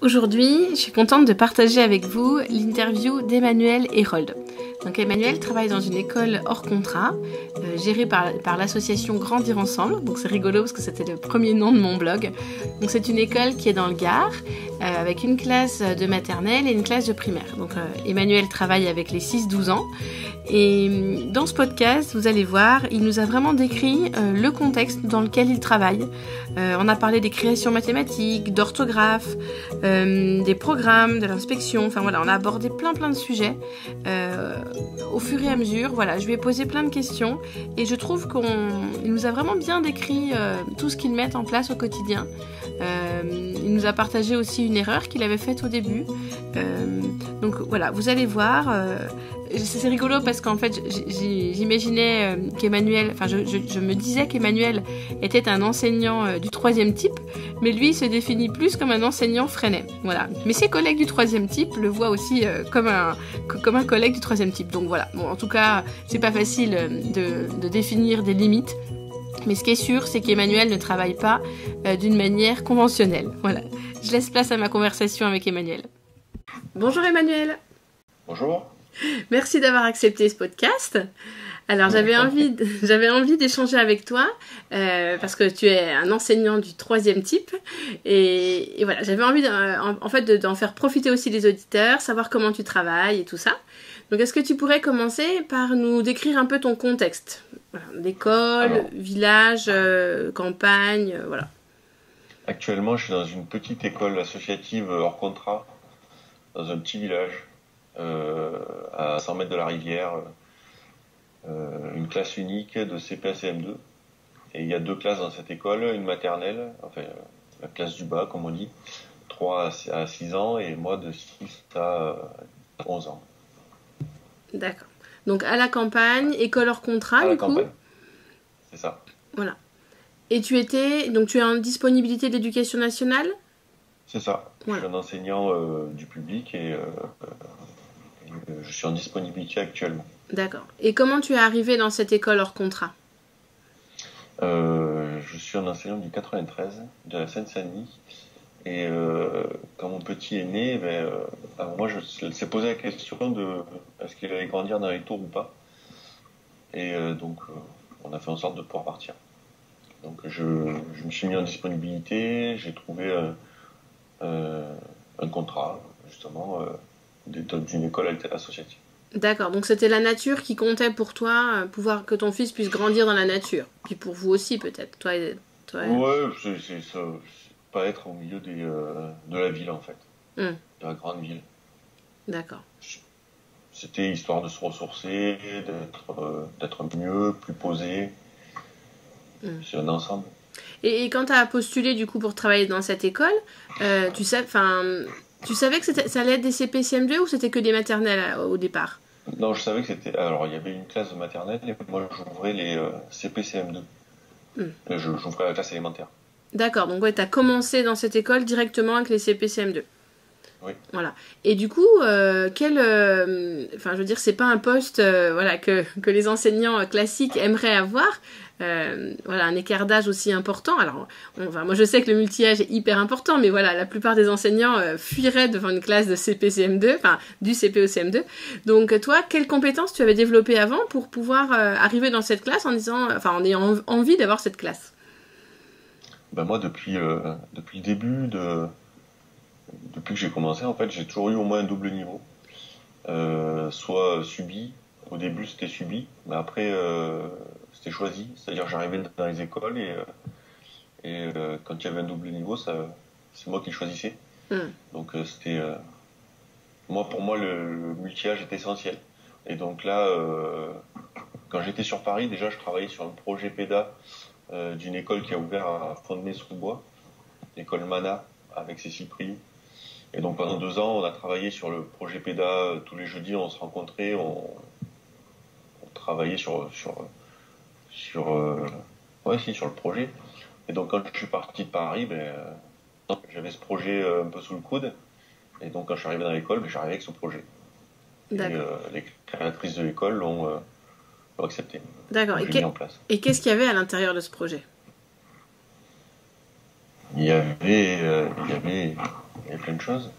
Aujourd'hui, je suis contente de partager avec vous l'interview d'Emmanuel Hérold. Donc Emmanuel travaille dans une école hors contrat, gérée par l'association Grandir Ensemble. Donc c'est rigolo parce que c'était le premier nom de mon blog. Donc c'est une école qui est dans le Gard, avec une classe de maternelle et une classe de primaire. Donc Emmanuel travaille avec les 6-12 ans. Et dans ce podcast, vous allez voir, il nous a vraiment décrit le contexte dans lequel il travaille. On a parlé des créations mathématiques, d'orthographe, des programmes, de l'inspection. Enfin voilà, on a abordé plein de sujets. Au fur et à mesure, voilà, je lui ai posé plein de questions et je trouve qu'il nous a vraiment bien décrit tout ce qu'ils mettent en place au quotidien. Il nous a partagé aussi une erreur qu'il avait faite au début. Donc voilà, vous allez voir. C'est rigolo parce qu'en fait, j'imaginais qu'Emmanuel, enfin, je me disais qu'Emmanuel était un enseignant du 3e type, mais lui, il se définit plus comme un enseignant freinet. Voilà. Mais ses collègues du 3e type le voient aussi comme un collègue du 3e type. Donc voilà. Bon, en tout cas, c'est pas facile de définir des limites. Mais ce qui est sûr, c'est qu'Emmanuel ne travaille pas d'une manière conventionnelle. Voilà. Je laisse place à ma conversation avec Emmanuel. Bonjour Emmanuel. Bonjour. Merci d'avoir accepté ce podcast. Alors j'avais envie d'échanger avec toi parce que tu es un enseignant du 3e type et voilà, j'avais envie d'en faire profiter aussi les auditeurs, savoir comment tu travailles et tout ça. Donc est-ce que tu pourrais commencer par nous décrire un peu ton contexte, voilà, l'école, village, campagne, voilà. Actuellement, je suis dans une petite école associative hors contrat, dans un petit village. À 100 mètres de la rivière, une classe unique de CP à CM2. Et il y a 2 classes dans cette école, une maternelle, enfin la classe du bas comme on dit, 3 à 6 ans et moi de 6 à 11 ans. D'accord. Donc à la campagne, école hors contrat du coup. À la campagne, c'est ça. Voilà. Et tu es en disponibilité d'éducation nationale ? C'est ça. Voilà. Je suis un enseignant du public et je suis en disponibilité actuellement. D'accord. Et comment tu es arrivé dans cette école hors contrat ? Je suis un enseignant du 93, de la Seine-Saint-Denis. Et quand mon petit est né, alors moi je s'est posé la question de est-ce qu'il allait grandir dans les tours ou pas. Et donc on a fait en sorte de pouvoir partir. Donc je me suis mis en disponibilité, j'ai trouvé un contrat justement d'une école associative. D'accord, donc c'était la nature qui comptait pour toi, pouvoir que ton fils puisse grandir dans la nature. Puis pour vous aussi peut-être, toi. Ouais, c'est ça, pas être au milieu de la ville en fait, de la grande ville. D'accord. C'était histoire de se ressourcer, d'être mieux, plus posé. C'est un ensemble. Et quand tu as postulé du coup pour travailler dans cette école, tu savais que ça allait être des CP CM2 ou c'était que des maternelles au départ ? Non, je savais que c'était... Alors, il y avait une classe de maternelle et moi, j'ouvrais les CP CM2. J'ouvrais la classe élémentaire. D'accord, donc ouais, tu as commencé dans cette école directement avec les CP CM2. Oui. Voilà. Et du coup, je veux dire, c'est pas un poste que les enseignants classiques aimeraient avoir. Un écart d'âge aussi important. Alors, moi je sais que le multi-âge est hyper important, mais voilà, la plupart des enseignants fuiraient devant une classe de CP-CM2, enfin du CP au CM2. Donc toi, quelles compétences tu avais développées avant pour pouvoir arriver dans cette classe en ayant envie d'avoir cette classe ? Moi, depuis le début, depuis que j'ai commencé, en fait, j'ai toujours eu au moins un double niveau. Soit subi, au début c'était subi, mais après c'était choisi, c'est-à-dire j'arrivais dans les écoles et quand il y avait un double niveau, c'est moi qui le choisissais. Donc c'était pour moi le multi-âge est essentiel. Et donc là, quand j'étais sur Paris, déjà je travaillais sur un projet PEDA d'une école qui a ouvert à Fontenay-sous-Bois, l'école Mana avec Cécile Priou. Et donc pendant 2 ans, on a travaillé sur le projet PEDA. Tous les jeudis, on se rencontrait, on travaillait sur le projet. Et donc quand je suis parti de Paris, j'avais ce projet un peu sous le coude. Et donc quand je suis arrivé dans l'école, j'arrivais avec ce projet. D'accord. Et les créatrices de l'école l'ont accepté. D'accord. Et qu'est-ce qu'il y avait à l'intérieur de ce projet ? Il y avait il y avait plein de choses.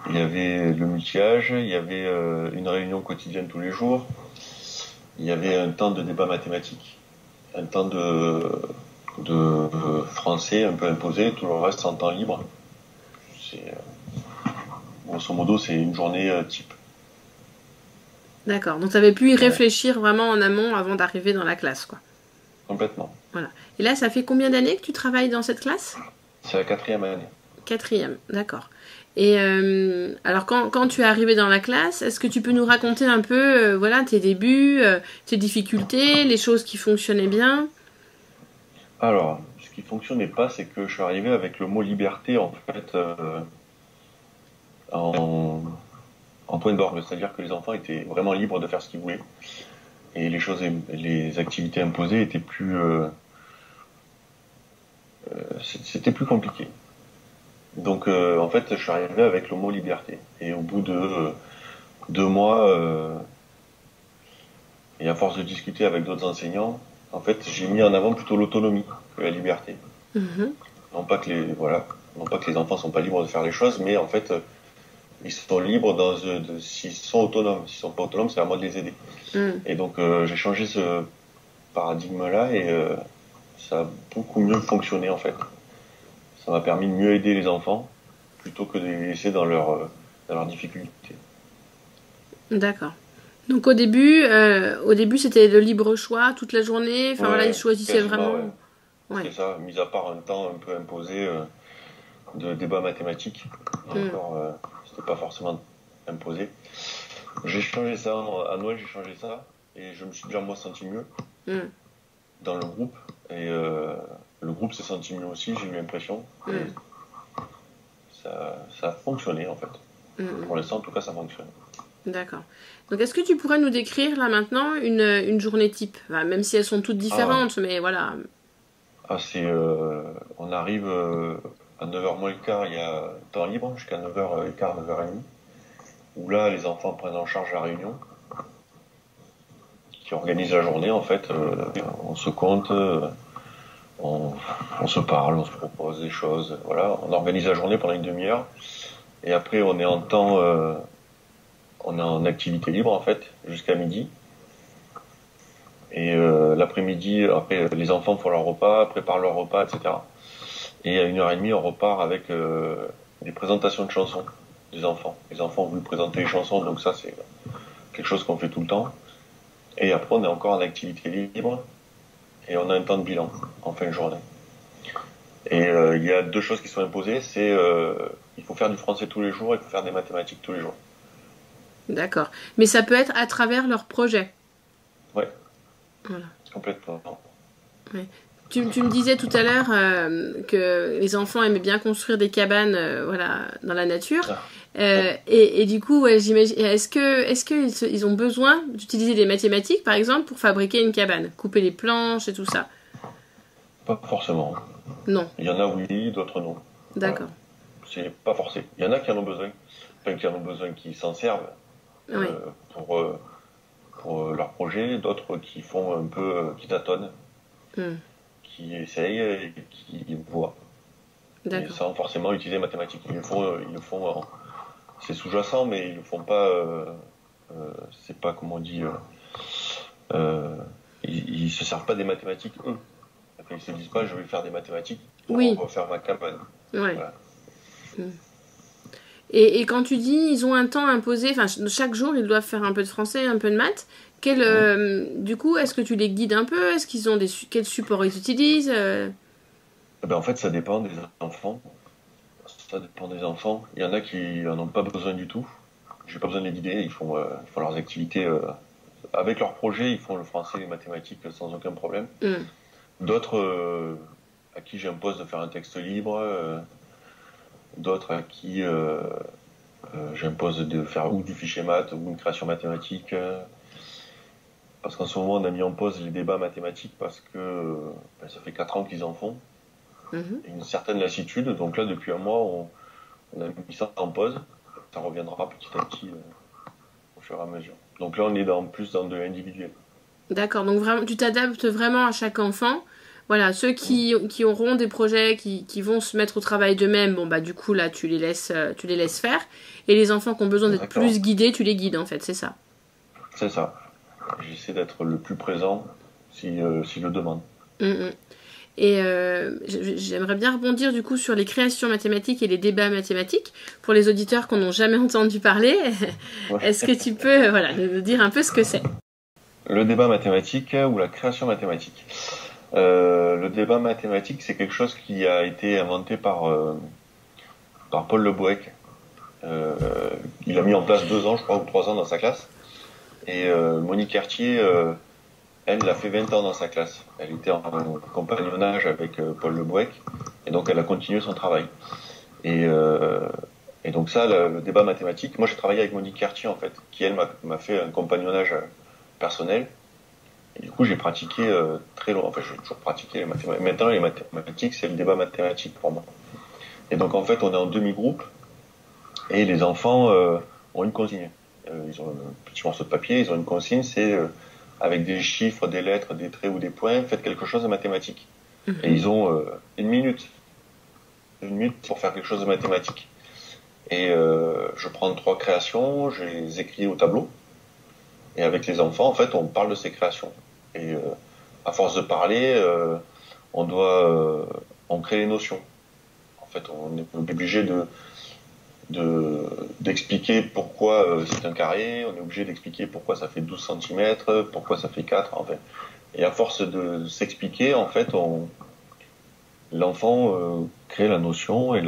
Il y avait le multi-âge, il y avait une réunion quotidienne tous les jours, il y avait un temps de débat mathématique, un temps de français un peu imposé, tout le reste en temps libre. Grosso modo, c'est une journée type. D'accord, donc tu avais pu y réfléchir vraiment en amont avant d'arriver dans la classe, quoi. Complètement. Voilà. Et là, ça fait combien d'années que tu travailles dans cette classe? C'est la 4e année. 4e, d'accord. Et alors, quand tu es arrivé dans la classe, est-ce que tu peux nous raconter un peu voilà, tes débuts, tes difficultés, les choses qui fonctionnaient bien? Alors, ce qui fonctionnait pas, c'est que je suis arrivé avec le mot liberté, en fait, en point d'orgue. C'est-à-dire que les enfants étaient vraiment libres de faire ce qu'ils voulaient. Et les activités imposées étaient plus... c'était plus compliqué. Donc, en fait, je suis arrivé avec le mot liberté. Et au bout de 2 mois, et à force de discuter avec d'autres enseignants, en fait, j'ai mis en avant plutôt l'autonomie que la liberté. Non pas que les enfants sont pas libres de faire les choses, mais en fait, ils sont libres s'ils sont autonomes. S'ils sont pas autonomes, c'est à moi de les aider. Et donc, j'ai changé ce paradigme-là et ça a beaucoup mieux fonctionné, en fait. Ça m'a permis de mieux aider les enfants plutôt que de les laisser dans leurs difficultés. D'accord. Donc au début c'était le libre choix toute la journée. Enfin voilà, ils choisissaient vraiment. Ouais. C'est ça, mis à part un temps un peu imposé de débat mathématique. Encore, c'était pas forcément imposé. J'ai changé ça à Noël, j'ai changé ça et je me suis déjà moi senti mieux dans le groupe et le groupe s'est senti mieux aussi, j'ai eu l'impression. Ça a fonctionné en fait. Pour l'instant, en tout cas, ça fonctionne. D'accord. Donc, est-ce que tu pourrais nous décrire là maintenant une journée type, enfin, même si elles sont toutes différentes, mais voilà. On arrive à 9h moins le quart, il y a temps libre jusqu'à 9h15, 9h30, où là, les enfants prennent en charge la réunion, qui organise la journée en fait. On se compte. On se parle, on se propose des choses, voilà. On organise la journée pendant une demi-heure et après on est en activité libre en fait jusqu'à midi. Et l'après-midi, après les enfants font leur repas, préparent leur repas, etc. Et à 1h30, on repart avec des présentations de chansons des enfants. Les enfants ont voulu présenter les chansons, donc ça c'est quelque chose qu'on fait tout le temps. Et après on est encore en activité libre. Et on a un temps de bilan en fin de journée. Et il y a 2 choses qui sont imposées, c'est il faut faire du français tous les jours et il faut faire des mathématiques tous les jours. D'accord. Mais ça peut être à travers leur projet. Ouais. Voilà. Complètement. Ouais. Tu me disais tout à l'heure que les enfants aimaient bien construire des cabanes voilà, dans la nature. Et du coup, ouais, j'imagine, est-ce qu'ils ont besoin d'utiliser des mathématiques, par exemple, pour fabriquer une cabane, couper les planches et tout ça? Pas forcément. Non. Il y en a oui, d'autres non. D'accord. C'est pas forcé. Il y en a qui en ont besoin. Qui s'en servent pour leur projet, d'autres qui font un peu, qui tâtonnent, qui essayent et qui voient. Et sans forcément utiliser les mathématiques. Ils le font c'est sous-jacent, mais ils le font pas. C'est pas comment on dit. Ils se servent pas des mathématiques eux. Enfin, ils se disent pas je vais faire des mathématiques pour refaire ma cabane. Ouais. Voilà. Et quand tu dis ils ont un temps imposé, enfin chaque jour ils doivent faire un peu de français, un peu de maths. Du coup, est-ce que tu les guides un peu? Est-ce qu'ils ont quel support ils utilisent? En fait, ça dépend des enfants. Ça dépend des enfants. Il y en a qui en ont pas besoin du tout. J'ai pas besoin de les guider. Ils font leurs activités avec leur projet. Ils font le français, les mathématiques sans aucun problème. D'autres à qui j'impose de faire un texte libre. D'autres à qui j'impose de faire ou du fichier maths ou une création mathématique. Parce qu'en ce moment, on a mis en pause les débats mathématiques parce que ça fait 4 ans qu'ils en font. Une certaine lassitude. Donc là, depuis un mois, on a mis ça en pause. Ça reviendra petit à petit au fur et à mesure. Donc là, on est plus dans de l'individuel. D'accord. Donc vraiment, tu t'adaptes vraiment à chaque enfant. voilà, ceux qui auront des projets, qui vont se mettre au travail d'eux-mêmes, bon, bah, du coup, là, tu les laisses faire. Et les enfants qui ont besoin d'être plus guidés, tu les guides, en fait, c'est ça. C'est ça. J'essaie d'être le plus présent s'il le demande. Et j'aimerais bien rebondir du coup sur les créations mathématiques et les débats mathématiques pour les auditeurs qu'on n'a jamais entendu parler. Ouais. Est-ce que tu peux nous dire un peu ce que c'est? Le débat mathématique ou la création mathématique. Le débat mathématique, c'est quelque chose qui a été inventé par Paul Le Bouec. Il a mis en place 2 ans, je crois, ou 3 ans dans sa classe. Et Monique Cartier, elle a fait 20 ans dans sa classe. Elle était en compagnonnage avec Paul Le Bouec, et donc elle a continué son travail. Et donc ça, le débat mathématique, moi j'ai travaillé avec Monique Cartier en fait, qui elle m'a fait un compagnonnage personnel. Et du coup j'ai pratiqué très longtemps, enfin j'ai toujours pratiqué les mathématiques. Maintenant les mathématiques c'est le débat mathématique pour moi. Et donc en fait on est en demi-groupe, et les enfants ont une consigne. Ils ont un petit morceau de papier, ils ont une consigne, c'est avec des chiffres, des lettres, des traits ou des points, faites quelque chose de mathématique. Et ils ont une minute pour faire quelque chose de mathématique. Et je prends 3 créations, je les écris au tableau, et avec les enfants, en fait, on parle de ces créations. Et à force de parler, on crée les notions. En fait, on est obligé d'expliquer pourquoi c'est un carré, on est obligé d'expliquer pourquoi ça fait 12 cm, pourquoi ça fait 4, en fait. Et à force de s'expliquer, en fait, l'enfant crée la notion et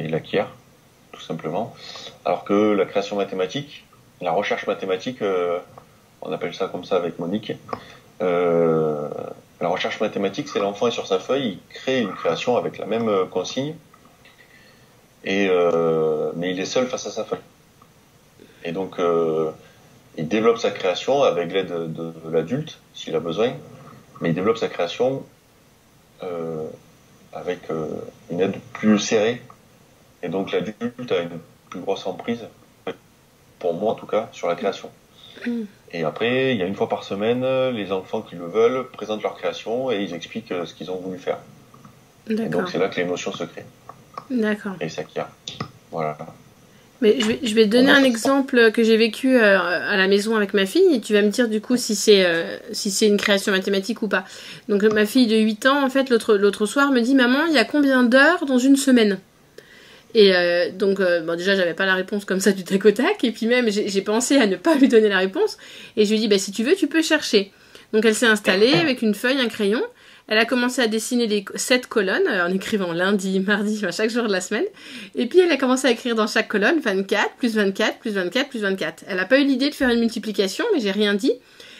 l'acquiert, tout simplement. Alors que la création mathématique, la recherche mathématique, on appelle ça comme ça avec Monique, la recherche mathématique, c'est l'enfant est sur sa feuille, il crée une création avec la même consigne, mais il est seul face à sa feuille. Et donc, il développe sa création avec l'aide de l'adulte, s'il a besoin, mais il développe sa création avec une aide plus serrée. Et donc, l'adulte a une plus grosse emprise, pour moi en tout cas, sur la création. Et après, il y a 1 fois par semaine, les enfants qui le veulent présentent leur création et ils expliquent ce qu'ils ont voulu faire. Et donc, c'est là que les notions se créent. D'accord. Et ça qui a. Voilà. Mais je vais te donner un exemple que j'ai vécu à la maison avec ma fille et tu vas me dire du coup si c'est une création mathématique ou pas. Donc ma fille de 8 ans, en fait, l'autre soir me dit « Maman, il y a combien d'heures dans une semaine ?» Et donc, déjà, j'avais pas la réponse comme ça du tac au tac. Et puis même, j'ai pensé à ne pas lui donner la réponse. Et je lui ai dit, si tu veux, tu peux chercher. Donc elle s'est installée avec une feuille, un crayon. Elle a commencé à dessiner les 7 colonnes en écrivant lundi, mardi, chaque jour de la semaine. Et puis elle a commencé à écrire dans chaque colonne 24, plus 24, plus 24, plus 24. Elle n'a pas eu l'idée de faire une multiplication, mais j'ai rien dit.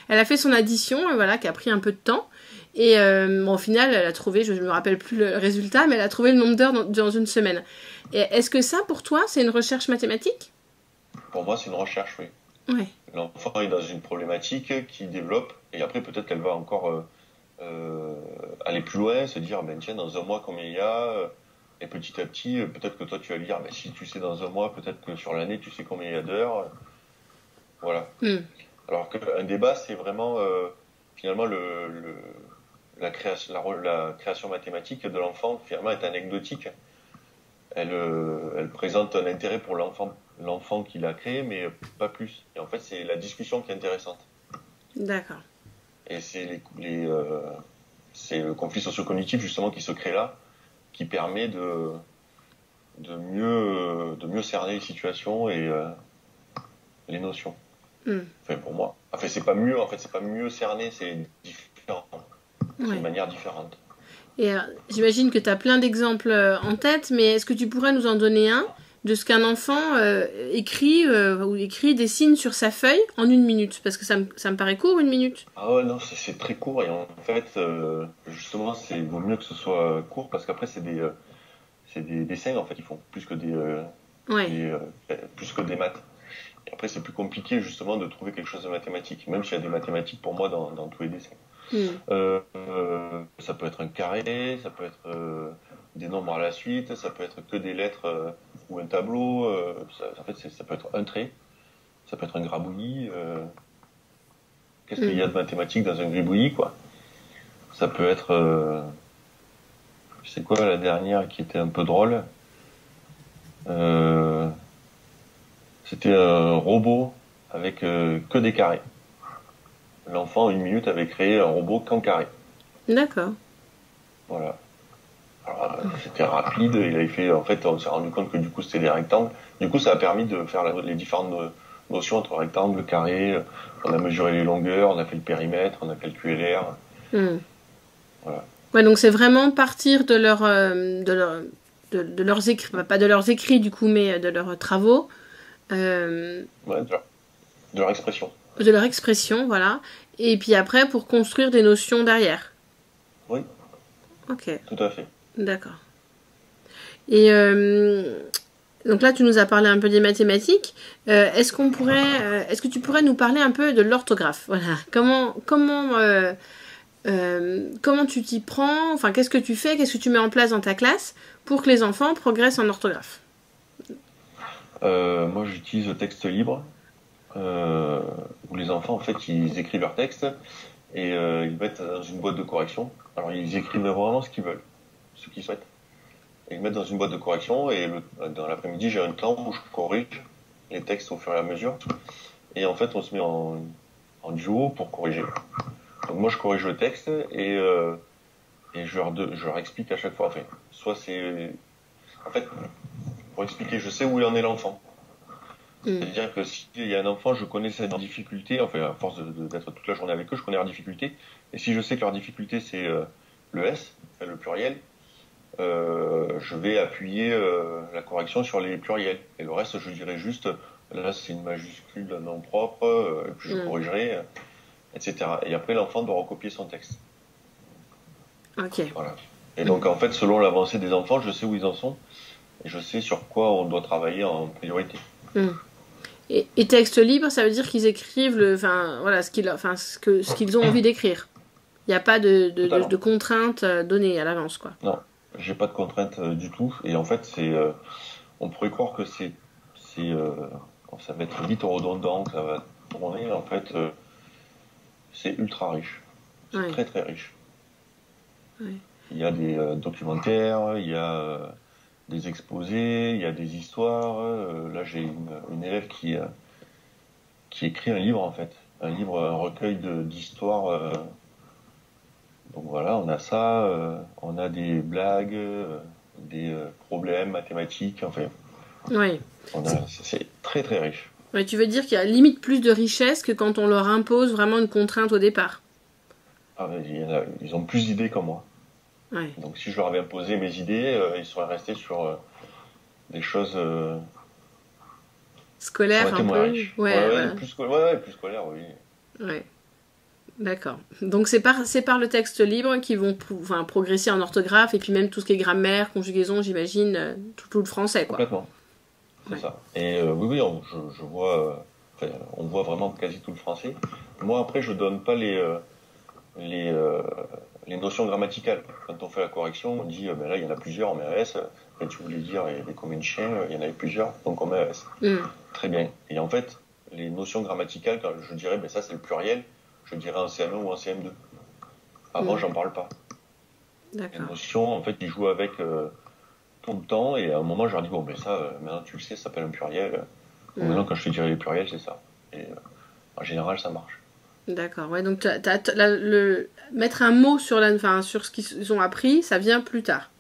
Elle a fait son addition, qui a pris un peu de temps. Et au final, elle a trouvé, je ne me rappelle plus le résultat, mais elle a trouvé le nombre d'heures dans une semaine. Et est-ce que ça, pour toi, c'est une recherche mathématique? Pour moi, c'est une recherche, oui. Ouais. L'enfant est dans une problématique qui développe, et après, peut-être qu'elle va encore aller plus loin, se dire, tiens, dans 1 mois, combien il y a, et petit à petit, peut-être que toi, tu vas lui dire, si tu sais dans 1 mois, peut-être que sur l'année, tu sais combien il y a d'heures. Voilà. Alors qu'un débat, c'est vraiment, finalement, la création mathématique de l'enfant, finalement, est anecdotique. Elle présente un intérêt pour l'enfant qui l'a créé, mais pas plus. Et en fait, c'est la discussion qui est intéressante. D'accord. Et c'est c'est le conflit socio-cognitif, justement, qui se crée là, qui permet de mieux cerner les situations et les notions. Enfin, pour moi. Enfin, c'est pas mieux cerner, c'est différent. C'est une manière différente. Et j'imagine que tu as plein d'exemples en tête, mais est-ce que tu pourrais nous en donner un de ce qu'un enfant dessine sur sa feuille en 1 minute? Parce que ça me paraît court, 1 minute. Ah ouais, non, c'est très court. Et en fait, justement, il vaut mieux que ce soit court, parce qu'après, c'est des dessins, en fait, ils font plus que plus que des maths. Et après, c'est plus compliqué, justement, de trouver quelque chose de mathématique, même s'il y a des mathématiques, pour moi, dans tous les dessins. Ça peut être un carré, ça peut être des nombres à la suite, ça peut être que des lettres ou un tableau, en fait ça peut être un trait, ça peut être un grabouillis. Qu'est-ce qu'il y a de mathématique dans un gribouillis, quoi? Ça peut être... c'est quoi la dernière qui était un peu drôle? C'était un robot avec que des carrés. L'enfant, en 1 minute, avait créé un robot qu'en carré. D'accord. Voilà. Alors, c'était rapide. Il avait fait... En fait, on s'est rendu compte que du coup, c'était des rectangles. Du coup, ça a permis de faire les différentes notions entre rectangle, carré. On a mesuré les longueurs, on a fait le périmètre, on a calculé l'air. Voilà. Ouais, donc c'est vraiment partir de leurs écrits, pas de leurs écrits du coup, mais de leurs travaux. Ouais, de leur expression. De leur expression, voilà. Et puis après, pour construire des notions derrière. Oui. Ok. Tout à fait. D'accord. Et donc là, tu nous as parlé un peu des mathématiques. Est-ce que tu pourrais nous parler un peu de l'orthographe? Voilà. Comment tu t'y prends? Enfin, qu'est-ce que tu fais? Qu'est-ce que tu mets en place dans ta classe pour que les enfants progressent en orthographe? Moi, j'utilise le texte libre, où les enfants, en fait, ils écrivent leur texte et ils mettent dans une boîte de correction. Alors, ils écrivent vraiment ce qu'ils veulent, ce qu'ils souhaitent. Et ils mettent dans une boîte de correction et dans l'après-midi, j'ai un temps où je corrige les textes au fur et à mesure. Et en fait, on se met en duo pour corriger. Donc moi, je corrige le texte et je leur explique à chaque fois. Enfin, soit c'est... En fait, pour expliquer, je sais où il en est l'enfant. C'est-à-dire que s'il y a un enfant, je connais cette difficulté, enfin, à force d'être toute la journée avec eux, je connais leur difficulté. Et si je sais que leur difficulté, c'est le S, le pluriel, je vais appuyer la correction sur les pluriels. Et le reste, je dirais juste, là, c'est une majuscule, un nom propre, et puis je corrigerai, etc. Et après, l'enfant doit recopier son texte. Ok. Voilà. Et donc, en fait, selon l'avancée des enfants, je sais où ils en sont, et je sais sur quoi on doit travailler en priorité. Et texte libre, ça veut dire qu'ils écrivent ce qu'ils ont envie d'écrire. Il n'y a pas de contraintes données à l'avance, quoi. Non, j'ai pas de contraintes du tout. Et en fait, on pourrait croire que ça va être vite redondant, que ça va tourner. En fait, c'est ultra riche. C'est très très riche. Ouais. Il y a des documentaires, il y a des exposés, il y a des histoires. Là, j'ai une élève qui écrit un livre, en fait. Un recueil d'histoires. Donc voilà, on a ça, on a des blagues, des problèmes mathématiques, enfin. Oui. C'est très très riche. Ouais, tu veux dire qu'il y a limite plus de richesse que quand on leur impose vraiment une contrainte au départ. Ah, ils ont plus d'idées que moi. Ouais. Donc si je leur avais imposé mes idées, ils seraient restés sur des choses scolaires un peu. Ouais, plus scolaires, oui. Ouais. D'accord. Donc c'est par le texte libre qu'ils vont progresser en orthographe et puis même tout ce qui est grammaire, conjugaison, j'imagine, tout le français, quoi. Complètement. C'est ça. Et oui, je vois, on voit vraiment quasi tout le français. Moi, après, je donne pas les notions grammaticales. Quand on fait la correction, on dit, là, il y en a plusieurs, on met un S. Quand tu voulais dire les combien de chiens, il y en avait plusieurs, donc on met un S. Très bien. Et en fait, les notions grammaticales, quand je dirais, ça, c'est le pluriel, je dirais en CM1 ou en CM2. Avant, j'en parle pas. D'accord. Les notions, en fait, ils jouent avec tout le temps, et à un moment, je leur dis, ça, maintenant tu le sais, ça s'appelle un pluriel. Maintenant, quand je te dirai les pluriels, c'est ça. Et en général, ça marche. D'accord, ouais, donc mettre un mot sur ce qu'ils ont appris, ça vient plus tard.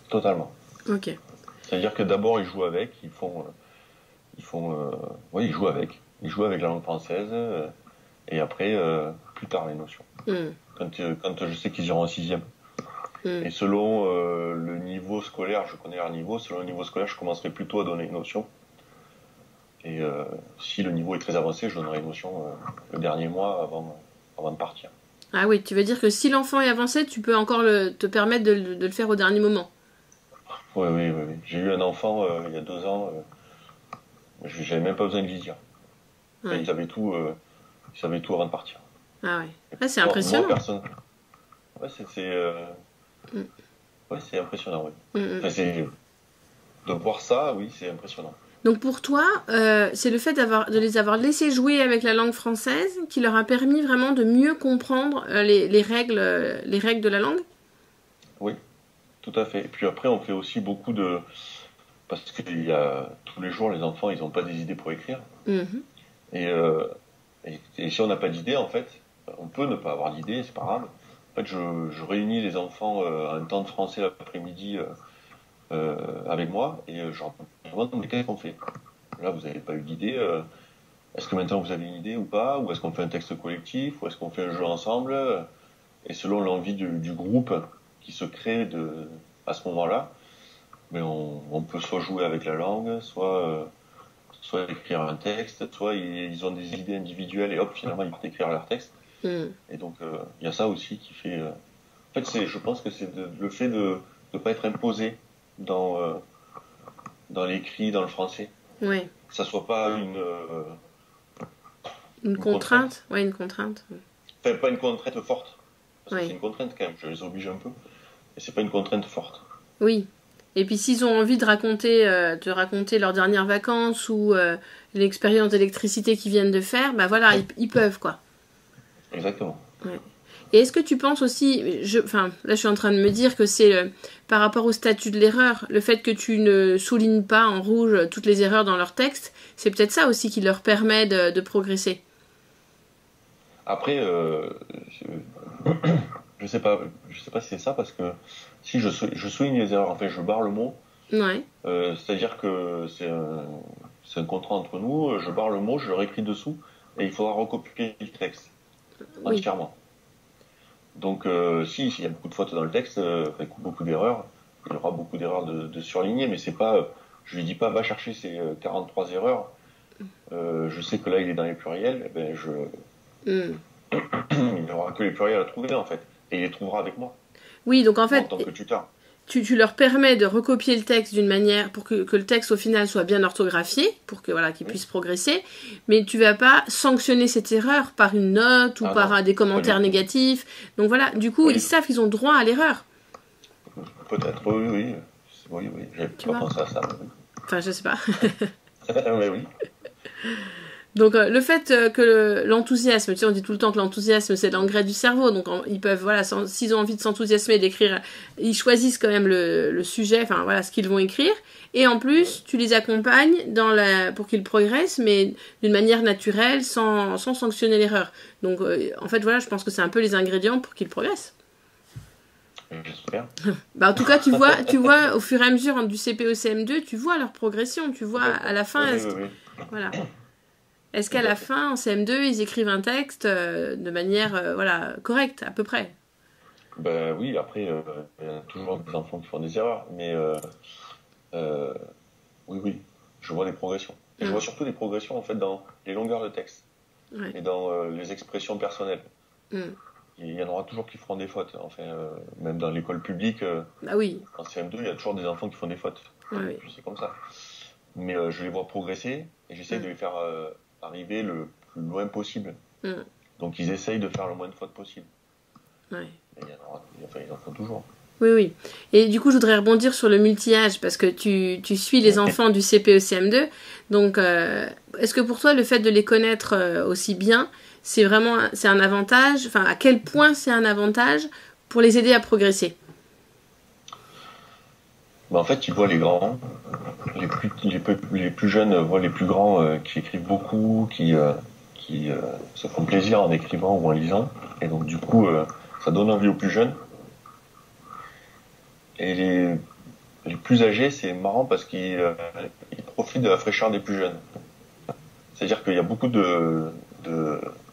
Totalement. Ok. C'est-à-dire que d'abord, ils jouent avec, ils jouent avec. Ils jouent avec la langue française, et après, plus tard, les notions. Quand je sais qu'ils iront en 6e. Et selon le niveau scolaire, je connais leur niveau, selon le niveau scolaire, je commencerai plutôt à donner une notion. Et si le niveau est très avancé, je donnerai une notion le dernier mois avant de partir. Ah oui, tu veux dire que si l'enfant est avancé, tu peux encore te permettre de le faire au dernier moment. Oui. J'ai eu un enfant il y a 2 ans, j'avais même pas besoin de lui dire. Ouais. Ils savaient tout avant de partir. Ah ouais. C'est impressionnant. Moi, personne. Ouais, c'est impressionnant, oui. Enfin, de voir ça, oui, c'est impressionnant. Donc pour toi, c'est le fait de les avoir laissés jouer avec la langue française qui leur a permis vraiment de mieux comprendre les règles de la langue? Oui, tout à fait. Et puis après, on fait aussi beaucoup de... Parce que tous les jours, les enfants, ils n'ont pas des idées pour écrire. Mhm. Et si on n'a pas d'idée, en fait, on peut ne pas avoir d'idée, c'est pas grave. En fait, je réunis les enfants à un temps de français l'après-midi avec moi et je leur demande mais qu'est-ce qu'on fait? Là, vous n'avez pas eu d'idée. Est-ce que maintenant vous avez une idée ou pas? Ou est-ce qu'on fait un texte collectif? Ou est-ce qu'on fait un jeu ensemble? Et selon l'envie du groupe qui se crée à ce moment-là, mais on peut soit jouer avec la langue, soit écrire un texte, soit ils ont des idées individuelles et hop, finalement, ils peuvent écrire leur texte. Et donc, il y a ça aussi qui fait... En fait, je pense que c'est le fait de ne pas être imposé dans l'écrit, dans le français. Oui. Que ça soit pas une contrainte. Oui, une contrainte. Enfin, pas une contrainte forte. Parce que Oui. c'est une contrainte quand même, je les oblige un peu. Mais c'est pas une contrainte forte. Oui. Et puis s'ils ont envie de raconter leurs dernières vacances ou l'expérience d'électricité qu'ils viennent de faire, bah voilà, ils peuvent, quoi. Exactement. Ouais. Et est-ce que tu penses aussi, là je suis en train de me dire que c'est par rapport au statut de l'erreur, le fait que tu ne soulignes pas en rouge toutes les erreurs dans leur texte, c'est peut-être ça aussi qui leur permet de progresser. Après, je sais pas si c'est ça parce que si je souligne les erreurs, en fait, je barre le mot. Ouais. C'est-à-dire que c'est un contrat entre nous. Je barre le mot, je le réécris dessous et il faudra recopier le texte entièrement. Donc, s'il y a beaucoup de fautes dans le texte, avec beaucoup d'erreurs, il y aura beaucoup d'erreurs de surligner, mais c'est pas, je lui dis pas, va chercher ces 43 erreurs. Je sais que là, il est dans les pluriels, il n'aura que les pluriels à trouver, en fait. Et il les trouvera avec moi. Oui, donc en fait, en tant que tuteur. Tu leur permets de recopier le texte d'une manière pour que le texte au final soit bien orthographié, pour que voilà qu'ils puissent progresser, mais tu vas pas sanctionner cette erreur par une note ou par des commentaires négatifs. Donc voilà, du coup, ils savent qu'ils ont droit à l'erreur. Peut-être, oui. J'avais pas pensé à ça. Oui. Enfin, je sais pas. Mais oui. Donc le fait que l'enthousiasme, tu sais, on dit tout le temps que l'enthousiasme c'est l'engrais du cerveau, donc ils peuvent, voilà, s'ils ont envie de s'enthousiasmer, d'écrire, ils choisissent quand même le sujet, enfin voilà, ce qu'ils vont écrire, et en plus tu les accompagnes pour qu'ils progressent, mais d'une manière naturelle, sans sanctionner l'erreur. Donc en fait voilà, je pense que c'est un peu les ingrédients pour qu'ils progressent. J'espère. Bah en tout cas tu vois au fur et à mesure du CP au CM2, tu vois leur progression, tu vois à la fin, oui. Voilà. Est-ce qu'à la fin, en CM2, ils écrivent un texte de manière correcte, à peu près? Ben oui, après, il y a toujours des enfants qui font des erreurs, mais oui, je vois des progressions. Et je vois surtout des progressions, en fait, dans les longueurs de texte et dans les expressions personnelles. Il y en aura toujours qui feront des fautes. Enfin, même dans l'école publique, en CM2, il y a toujours des enfants qui font des fautes. C'est comme ça. Mais je les vois progresser et j'essaie de les faire... arriver le plus loin possible. Donc ils essayent de faire le moins de fautes possible. Ouais. Et ils en font toujours. Oui. Et du coup, je voudrais rebondir sur le multi-âge parce que tu suis les enfants du CP au CM2. Donc, est-ce que pour toi, le fait de les connaître aussi bien, c'est un avantage? Enfin, à quel point c'est un avantage pour les aider à progresser? En fait, ils voient les grands, les plus jeunes voient les plus grands qui écrivent beaucoup, qui se font plaisir en écrivant ou en lisant. Et donc, du coup, ça donne envie aux plus jeunes. Et les plus âgés, c'est marrant parce qu'ils profitent de la fraîcheur des plus jeunes. C'est-à-dire qu'il y a beaucoup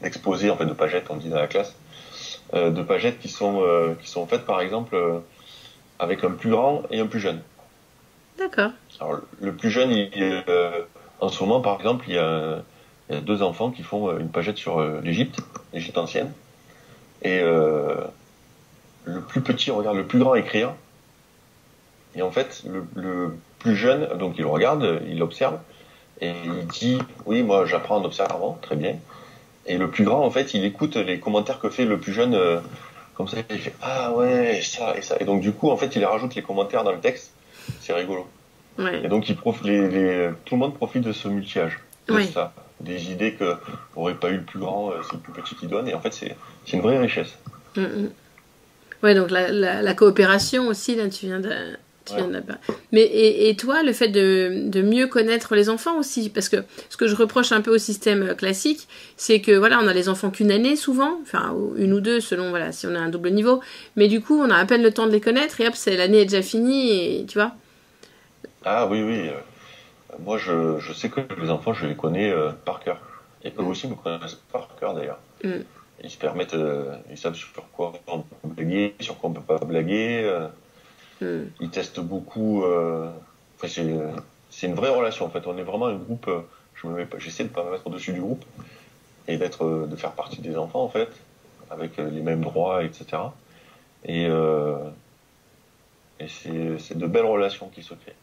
d'exposés, en fait, de pagettes, on dit dans la classe, de pagettes qui sont faites, par exemple, avec un plus grand et un plus jeune. D'accord. Alors, le plus jeune, en ce moment, par exemple, il y a 2 enfants qui font une pagette sur l'Égypte ancienne. Et le plus petit regarde le plus grand écrire. Et en fait, le plus jeune, donc il regarde, il observe, et il dit, oui, moi j'apprends en observant, très bien. Et le plus grand, en fait, il écoute les commentaires que fait le plus jeune, comme ça, il fait, ah ouais, ça et ça. Et donc du coup, en fait, il rajoute les commentaires dans le texte. C'est rigolo. Ouais. Et donc, tout le monde profite de ce multi-âge. Ouais. Ça. Des idées que n'aurait pas eu le plus grand, c'est le plus petit qui donne. Et en fait, c'est une vraie richesse. Ouais, donc la coopération aussi, là, tu viens de là-bas. Mais et toi, le fait de mieux connaître les enfants aussi, parce que ce que je reproche un peu au système classique, c'est que voilà, on a les enfants qu'une année souvent, enfin une ou deux selon voilà si on a un double niveau, mais du coup on a à peine le temps de les connaître et hop, l'année est déjà finie et tu vois. Ah oui, oui. Moi, je sais que les enfants, je les connais par cœur. Et eux aussi me connaissent par cœur d'ailleurs. Ils se permettent, ils savent sur quoi on peut blaguer, sur quoi on peut pas blaguer. Ils testent beaucoup. C'est une vraie relation en fait. On est vraiment un groupe. J'essaie de pas me mettre au-dessus du groupe et de faire partie des enfants en fait, avec les mêmes droits, etc. Et c'est de belles relations qui se créent.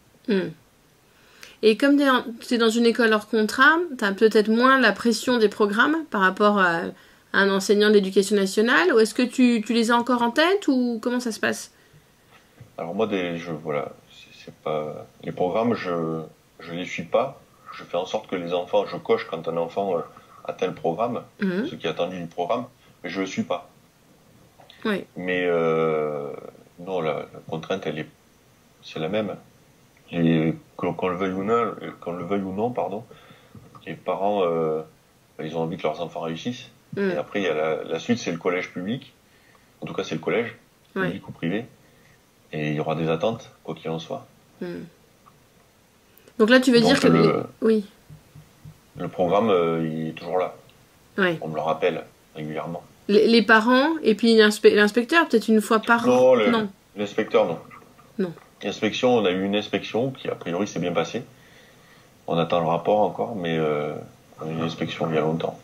Et comme tu es dans une école hors contrat, tu as peut-être moins la pression des programmes par rapport à un enseignant d'éducation nationale, ou est-ce que tu les as encore en tête, ou comment ça se passe? Alors moi, voilà, c'est pas les programmes, je les suis pas. Je fais en sorte que les enfants, je coche quand un enfant atteint le programme, ce qui est attendu du programme, mais je le suis pas. Oui. Mais non, la contrainte, c'est la même. Qu'on le veuille ou non, pardon, les parents, ils ont envie que leurs enfants réussissent. Et après, il y a la suite, c'est le collège public. En tout cas, c'est le collège, public ou privé. Et il y aura des attentes, quoi qu'il en soit. Donc là, tu veux dire que... Oui. Le programme, il est toujours là. Ouais. On me le rappelle régulièrement. Les parents et puis l'inspecteur, peut-être une fois par an? Non, l'inspecteur, non. Non. L'inspection, on a eu une inspection qui, a priori, s'est bien passée. On attend le rapport encore, mais on a eu une inspection il y a longtemps.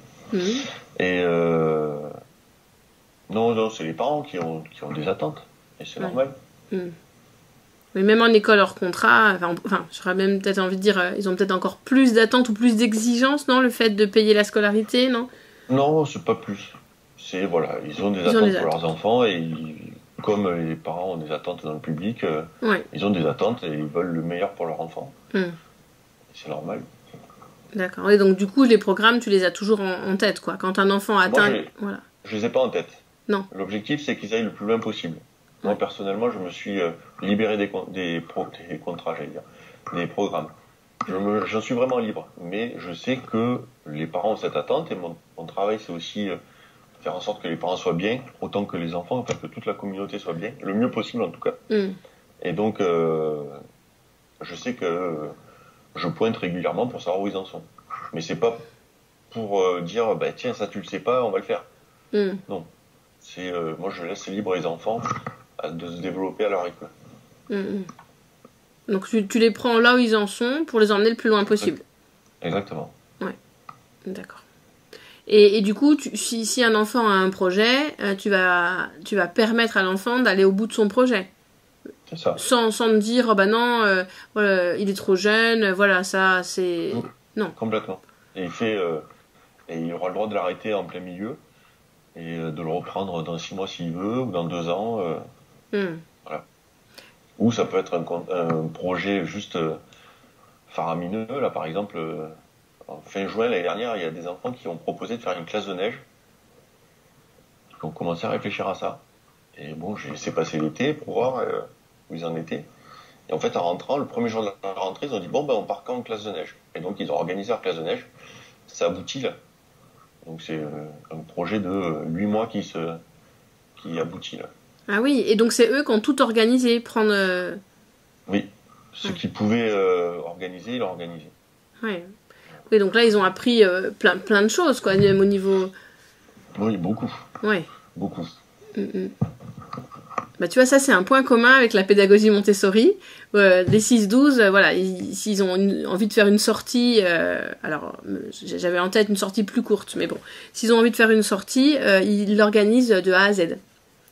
Et non, c'est les parents qui ont des attentes. Et c'est normal. Mais même en école hors contrat, j'aurais même peut-être envie de dire, ils ont peut-être encore plus d'attentes ou plus d'exigences, non? Le fait de payer la scolarité, non? Non, c'est pas plus. C'est, voilà, ils ont des attentes pour leurs enfants et comme les parents ont des attentes dans le public, ils ont des attentes et ils veulent le meilleur pour leur enfant. C'est normal. D'accord. Et donc, du coup, les programmes, tu les as toujours en tête, quoi. Quand un enfant atteint... Voilà. Je les ai pas en tête. Non. L'objectif, c'est qu'ils aillent le plus loin possible. Moi, personnellement, je me suis libéré des contrats, j'allais dire, des programmes. J'en suis vraiment libre. Mais je sais que les parents ont cette attente et mon travail, c'est aussi faire en sorte que les parents soient bien, autant que les enfants, enfin que toute la communauté soit bien, le mieux possible en tout cas. Et donc, je sais que je pointe régulièrement pour savoir où ils en sont. Mais c'est pas pour dire, bah, tiens, ça tu le sais pas, on va le faire. Non. Moi, je laisse libre les enfants de se développer à leur rythme. Donc, tu les prends là où ils en sont pour les emmener le plus loin possible. Exactement. Ouais. D'accord. Et du coup, si un enfant a un projet, tu vas permettre à l'enfant d'aller au bout de son projet. C'est ça. Sans me dire, oh bah non, il est trop jeune, voilà, ça, c'est... Non. Complètement. Et il aura le droit de l'arrêter en plein milieu et de le reprendre dans 6 mois s'il veut, ou dans 2 ans. Voilà. Ou ça peut être un projet juste faramineux. Là, par exemple, en fin juin, l'année dernière, il y a des enfants qui ont proposé de faire une classe de neige. Ils ont commencé à réfléchir à ça. Et bon, j'ai laissé passer l'été pour voir où ils en étaient. Et en fait, en rentrant, le premier jour de la rentrée, ils ont dit, bon, ben, on part quand en classe de neige? Et donc, ils ont organisé leur classe de neige. Ça aboutit là. Donc, c'est un projet de 8 mois qui aboutit là. Ah oui, et donc c'est eux qui ont tout organisé, Oui, ce qu'ils pouvaient organiser, ils l'ont organisé. Ouais. Oui, donc là, ils ont appris plein de choses, quoi, même au niveau... Oui, beaucoup. Ouais. Beaucoup. Bah, tu vois, ça, c'est un point commun avec la pédagogie Montessori. Les 6-12, voilà, s'ils ont envie de faire une sortie... alors, j'avais en tête une sortie plus courte, mais bon. S'ils ont envie de faire une sortie, ils l'organisent de A à Z.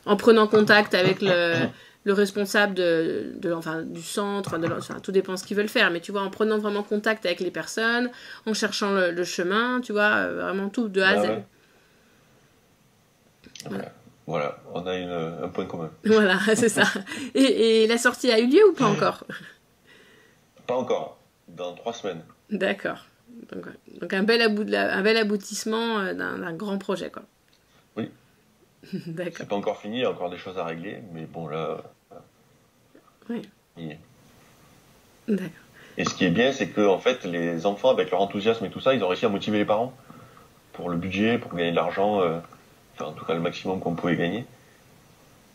En prenant contact avec le responsable du centre, tout dépend de ce qu'ils veulent faire, mais tu vois, en prenant vraiment contact avec les personnes, en cherchant le chemin, tu vois, vraiment tout, de A à Z. Ouais. Voilà, on a un point commun. Voilà, c'est ça. Et la sortie a eu lieu ou pas encore? Pas encore, dans 3 semaines. D'accord. Donc un bel aboutissement d'un grand projet, quoi. Oui. D'accord. C'est pas encore fini, il y a encore des choses à régler, mais bon là... Oui. Yeah. D'accord. Et ce qui est bien, c'est que en fait, les enfants, avec leur enthousiasme et tout ça, ils ont réussi à motiver les parents pour le budget, pour gagner de l'argent, enfin en tout cas le maximum qu'on pouvait gagner.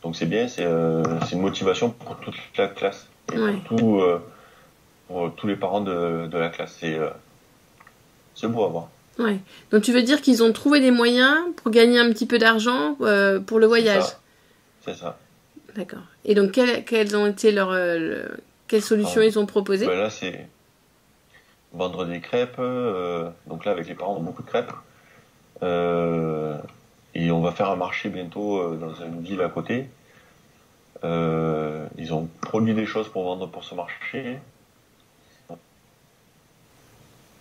Donc c'est bien, c'est une motivation pour toute la classe et pour tous les parents de la classe. C'est beau à voir. Ouais. Donc tu veux dire qu'ils ont trouvé des moyens pour gagner un petit peu d'argent pour le voyage. C'est ça. D'accord. Et donc quelles ont été quelles solutions ils ont proposées? Là c'est vendre des crêpes. Donc là avec les parents on a beaucoup de crêpes. Et on va faire un marché bientôt dans une ville à côté. Ils ont produit des choses pour vendre pour ce marché.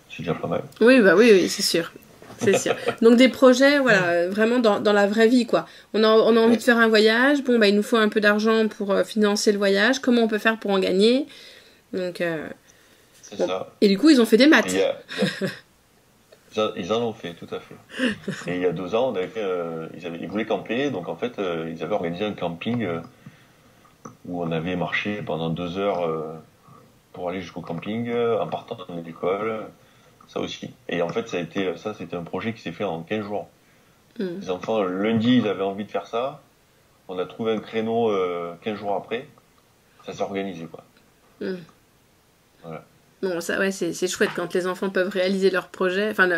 C'est déjà pas mal. Oui, bah oui, c'est sûr. C'est sûr. Donc des projets, voilà, vraiment dans la vraie vie, quoi. On a envie de faire un voyage. Bon, bah il nous faut un peu d'argent pour financer le voyage. Comment on peut faire pour en gagner? Donc. C'est ça. Et du coup, ils ont fait des maths. Ils en ont fait, tout à fait. Et il y a 2 ans, ils voulaient camper, donc en fait, ils avaient organisé un camping où on avait marché pendant 2 heures pour aller jusqu'au camping, en partant de l'école, ça aussi. Et en fait, c'était un projet qui s'est fait en 15 jours. Les enfants, lundi, ils avaient envie de faire ça. On a trouvé un créneau 15 jours après. Ça s'est organisé, quoi. Voilà. Bon, ça, ouais, c'est chouette quand les enfants peuvent réaliser leurs projets. Enfin,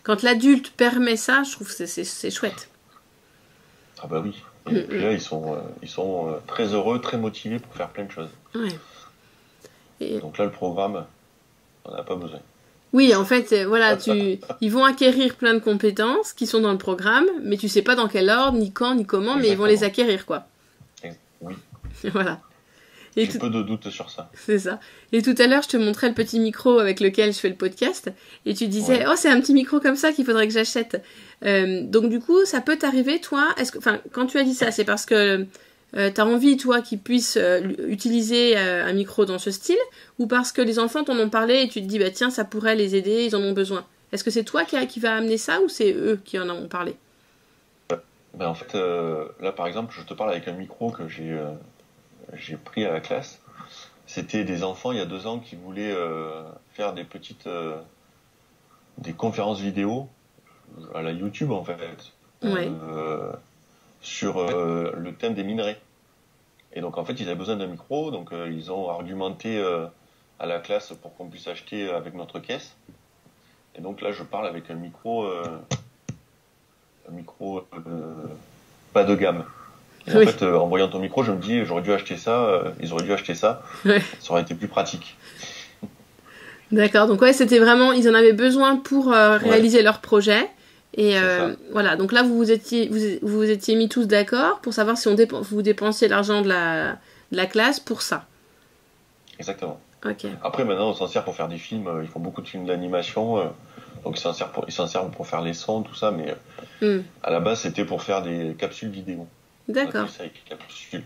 quand l'adulte permet ça, je trouve que c'est chouette. Ah bah oui. Et puis là, ils sont très heureux, très motivés pour faire plein de choses. Ouais. Et... Donc là, le programme, on n'a pas besoin. Oui, en fait, voilà, ils vont acquérir plein de compétences qui sont dans le programme, mais tu sais pas dans quel ordre, ni quand, ni comment, mais ils vont les acquérir, quoi. Oui. Voilà. J'ai peu de doute sur ça. C'est ça. Et tout à l'heure, je te montrais le petit micro avec lequel je fais le podcast, et tu disais, oh, c'est un petit micro comme ça qu'il faudrait que j'achète. Donc du coup, ça peut t'arriver, toi, quand tu as dit ça, c'est parce que t'as envie, toi, qu'ils puissent utiliser un micro dans ce style, ou parce que les enfants t'en ont parlé et tu te dis, bah tiens, ça pourrait les aider, ils en ont besoin. Est-ce que c'est toi qui va amener ça, ou c'est eux qui en ont parlé? Ben en fait, là, par exemple, je te parle avec un micro que j'ai pris à la classe. C'était des enfants, il y a 2 ans, qui voulaient faire des conférences vidéo à la YouTube, en fait. Ouais. Sur le thème des minerais. Et donc en fait ils avaient besoin d'un micro, donc ils ont argumenté à la classe pour qu'on puisse acheter avec notre caisse. Et donc là je parle avec un micro pas de gamme. Et en fait en voyant ton micro je me dis j'aurais dû acheter ça, ils auraient dû acheter ça, ça aurait été plus pratique. D'accord, donc ouais c'était vraiment, ils en avaient besoin pour réaliser leur projet. Et voilà, donc là vous vous étiez mis tous d'accord pour savoir si vous dépensiez l'argent de la classe pour ça. Exactement. Okay. Après maintenant on s'en sert pour faire des films, ils font beaucoup de films d'animation, donc ils s'en servent pour faire les sons, tout ça, mais à la base c'était pour faire des capsules vidéo. D'accord. Ça avec capsules.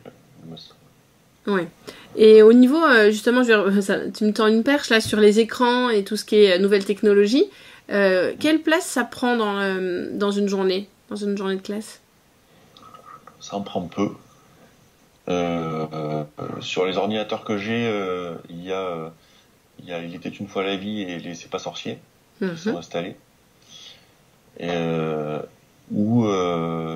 Oui. Et au niveau, justement, tu me tends une perche là sur les écrans et tout ce qui est nouvelle technologie. Quelle place ça prend dans une journée de classe? Ça en prend peu. Sur les ordinateurs que j'ai, il était une fois la vie et les C'est pas sorcier qui sont installés. Où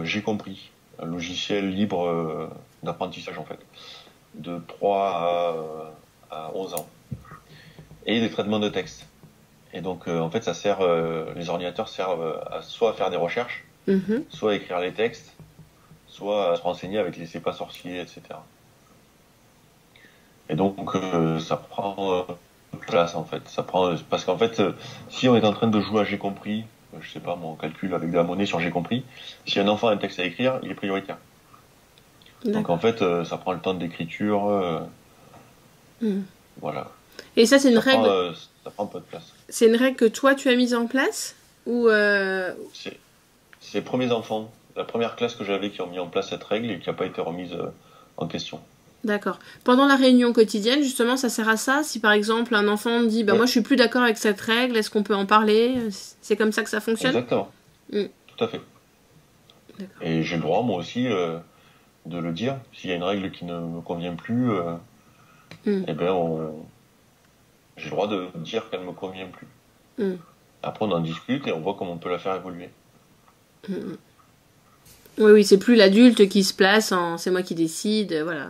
j'ai compris, un logiciel libre d'apprentissage en fait, de 3 à 11 ans, et des traitements de texte. Et donc, en fait, les ordinateurs servent soit à faire des recherches, soit à écrire les textes, soit à se renseigner avec les C'est pas sorciers, etc. Et donc, ça prend place, en fait. Parce qu'en fait, si on est en train de jouer à J'ai compris, je sais pas, moi, on calcule avec de la monnaie sur J'ai compris, si un enfant a un texte à écrire, il est prioritaire. Donc, en fait, ça prend le temps d'écriture. Voilà. Et ça, c'est une règle. Ça prend un peu de place. C'est une règle que toi, tu as mise en place ou C'est les premiers enfants, la première classe que j'avais qui ont mis en place cette règle et qui n'a pas été remise en question. D'accord. Pendant la réunion quotidienne, justement, ça sert à ça? Si par exemple un enfant me dit, moi je suis plus d'accord avec cette règle, est-ce qu'on peut en parler? C'est comme ça que ça fonctionne? Exactement. Tout à fait. Et j'ai le droit, moi aussi, de le dire. S'il y a une règle qui ne me convient plus, eh ben, j'ai le droit de dire qu'elle ne me convient plus. Après, on en discute et on voit comment on peut la faire évoluer. Oui, c'est plus l'adulte qui se place en c'est moi qui décide, voilà.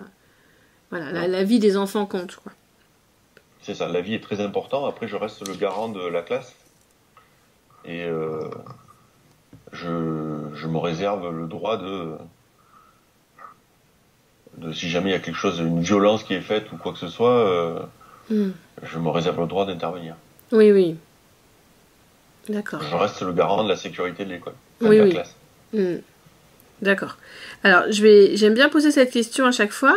Voilà, la vie des enfants compte, quoi. C'est ça, la vie est très importante. Après, je reste le garant de la classe. Et je me réserve le droit de si jamais il y a quelque chose, une violence qui est faite ou quoi que ce soit, je me réserve le droit d'intervenir. Oui, oui. D'accord. Je reste le garant de la sécurité de l'école, de la classe. D'accord. Alors, j'aime bien poser cette question à chaque fois.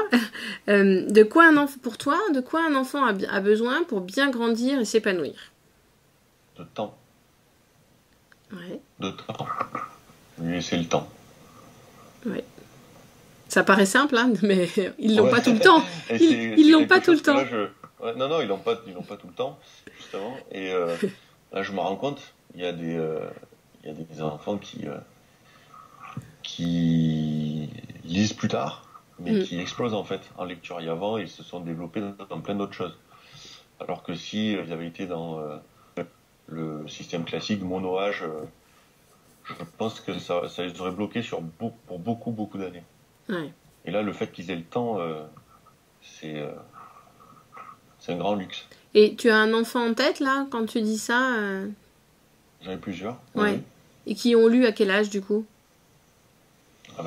De quoi pour toi, de quoi un enfant a besoin pour bien grandir et s'épanouir? De temps. Ouais. De temps. Lui laisser le temps. Oui. Ça paraît simple, hein, mais ils l'ont pas tout le temps. Ils l'ont pas tout le temps. Non, ils l'ont pas tout le temps, justement. Et là, je me rends compte, il y a des enfants qui lisent plus tard, mais qui explosent en fait en lecture. Et avant, ils se sont développés dans plein d'autres choses. Alors que si ils avaient été dans le système classique, mono-âge, je pense que ça les aurait bloqués pour beaucoup d'années. Ouais. Et là, le fait qu'ils aient le temps, c'est un grand luxe. Et tu as un enfant en tête, là, quand tu dis ça J'en ai plusieurs. Ouais. Oui. Et qui ont lu à quel âge, du coup?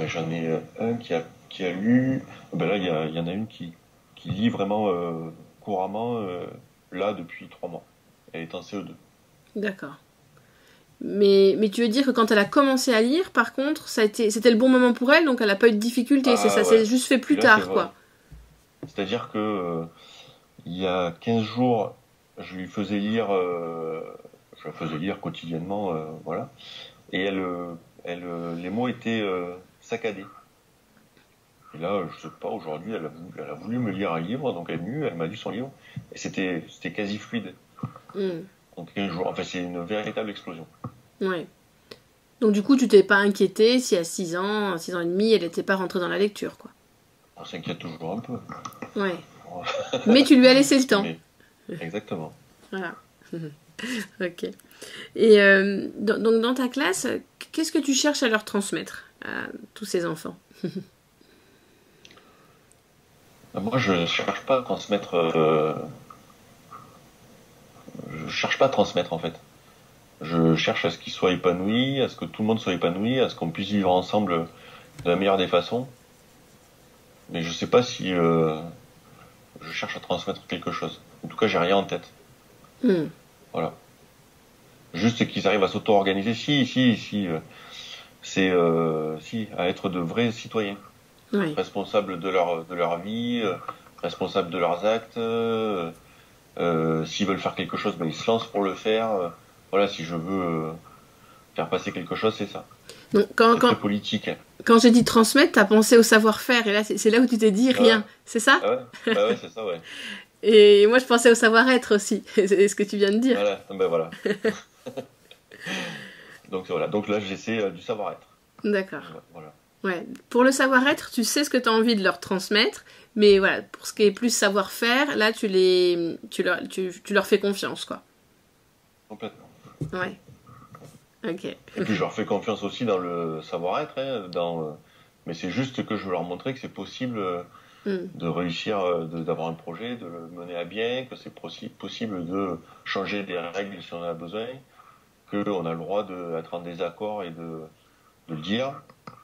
J'en ai un qui a lu... là, il y en a une qui lit vraiment couramment, là, depuis 3 mois. Elle est en CE2. D'accord. Mais tu veux dire que quand elle a commencé à lire, par contre, c'était le bon moment pour elle, donc elle n'a pas eu de difficulté. Ça s'est juste fait plus tard, quoi. C'est-à-dire que il y a 15 jours, je lui faisais lire, je la faisais lire quotidiennement, voilà. Et les mots étaient saccadés. Et là, je sais pas, aujourd'hui, elle a voulu me lire un livre, donc elle est venue, elle m'a lu son livre, et c'était quasi fluide. Donc 15 jours, enfin c'est une véritable explosion. Ouais. Donc du coup, tu t'es pas inquiété si à 6 ans et demi, elle n'était pas rentrée dans la lecture, quoi. On s'inquiète toujours un peu. Ouais. Mais tu lui as laissé le temps. Exactement. Voilà. Ok. Et donc dans ta classe, qu'est-ce que tu cherches à leur transmettre à tous ces enfants? Moi, je cherche pas à transmettre. Je cherche pas à transmettre en fait. Je cherche à ce qu'ils soient épanouis, à ce que tout le monde soit épanoui, à ce qu'on puisse vivre ensemble de la meilleure des façons. Mais je sais pas si je cherche à transmettre quelque chose. En tout cas, j'ai rien en tête. Voilà. Juste qu'ils arrivent à s'auto-organiser. Si, à être de vrais citoyens. Oui. Responsables de leur vie, responsables de leurs actes. S'ils veulent faire quelque chose, ils se lancent pour le faire. Voilà, si je veux faire passer quelque chose, c'est ça. Donc, c'est très politique. Quand j'ai dit transmettre, t'as pensé au savoir-faire, et là, c'est là où tu t'es dit rien, c'est ça? Ouais, c'est ça, ouais. Et moi, je pensais au savoir-être aussi, c'est ce que tu viens de dire. Voilà. Donc voilà, donc là, j'essaie du savoir-être. D'accord. Voilà. Ouais. Pour le savoir-être, tu sais ce que tu as envie de leur transmettre, mais voilà, pour ce qui est plus savoir-faire, là, tu leur fais confiance, quoi. Complètement. Ouais. Ok. Et puis je leur fais confiance aussi dans le savoir-être, mais c'est juste que je veux leur montrer que c'est possible de réussir, d'avoir un projet, de le mener à bien, que c'est possible de changer des règles si on en a besoin, qu'on a le droit d'être en désaccord et de le dire,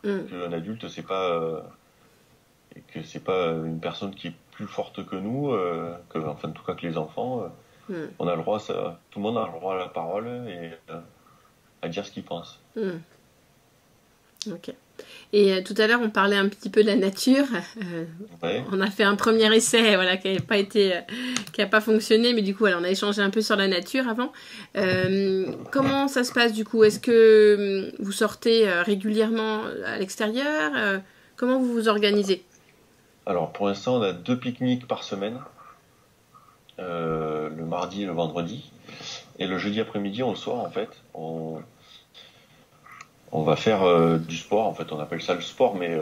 qu'un adulte c'est pas une personne qui est plus forte que nous, enfin en tout cas que les enfants, on a le droit, tout le monde a le droit à la parole et à dire ce qu'il pense. Ok. Et tout à l'heure, on parlait un petit peu de la nature. On a fait un premier essai, voilà, qui n'a pas fonctionné, mais du coup, on a échangé un peu sur la nature avant. Comment ça se passe du coup? Est-ce que vous sortez régulièrement à l'extérieur? Comment vous vous organisez? Alors, pour l'instant, on a 2 pique-niques par semaine, le mardi et le vendredi. Et le jeudi après-midi, on sort, en fait. On va faire du sport, en fait, on appelle ça le sport, mais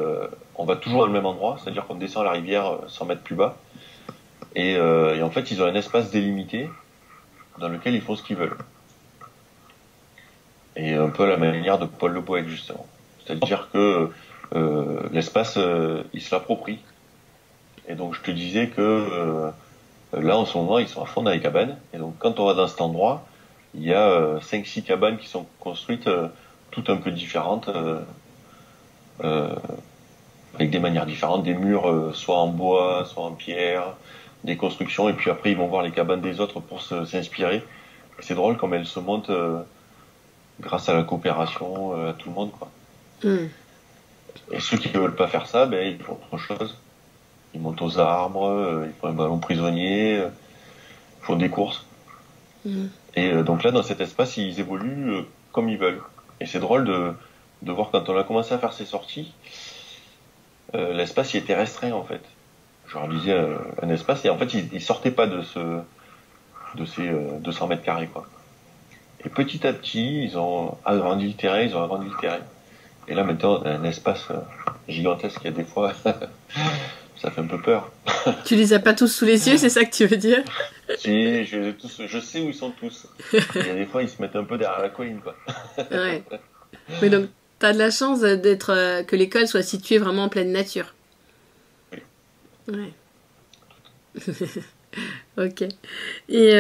on va toujours au même endroit, c'est-à-dire qu'on descend la rivière 100 mètres plus bas. Et en fait, ils ont un espace délimité dans lequel ils font ce qu'ils veulent. Et un peu à la manière de Paul Le Poète, justement. C'est-à-dire que l'espace, ils se l'approprient. Et donc, je te disais que là, en ce moment, ils sont à fond dans les cabanes. Et donc, quand on va dans cet endroit, il y a 5-6 cabanes qui sont construites toutes un peu différentes, avec des manières différentes, des murs soit en bois, soit en pierre, des constructions. Et puis après, ils vont voir les cabanes des autres pour s'inspirer. Et c'est drôle comme elles se montent grâce à la coopération, à tout le monde, quoi. Et ceux qui ne veulent pas faire ça, ben, ils font autre chose. Ils montent aux arbres, ils font un ballon prisonnier, ils font des courses. Et donc là, dans cet espace, ils évoluent comme ils veulent. Et c'est drôle de voir quand on a commencé à faire ces sorties, l'espace il était restreint en fait. Je réalisais un espace et en fait ils sortaient pas de ces 200 mètres carrés quoi. Et petit à petit, ils ont agrandi le terrain, Et là maintenant, on a un espace gigantesque. Il y a des fois, ça fait un peu peur. Tu les as pas tous sous les yeux, c'est ça que tu veux dire? Si, je sais où ils sont tous. Il y a des fois, ils se mettent un peu derrière la colline, quoi. Ouais. Mais donc, tu as de la chance que l'école soit située vraiment en pleine nature. Oui. Ouais. Ok. Et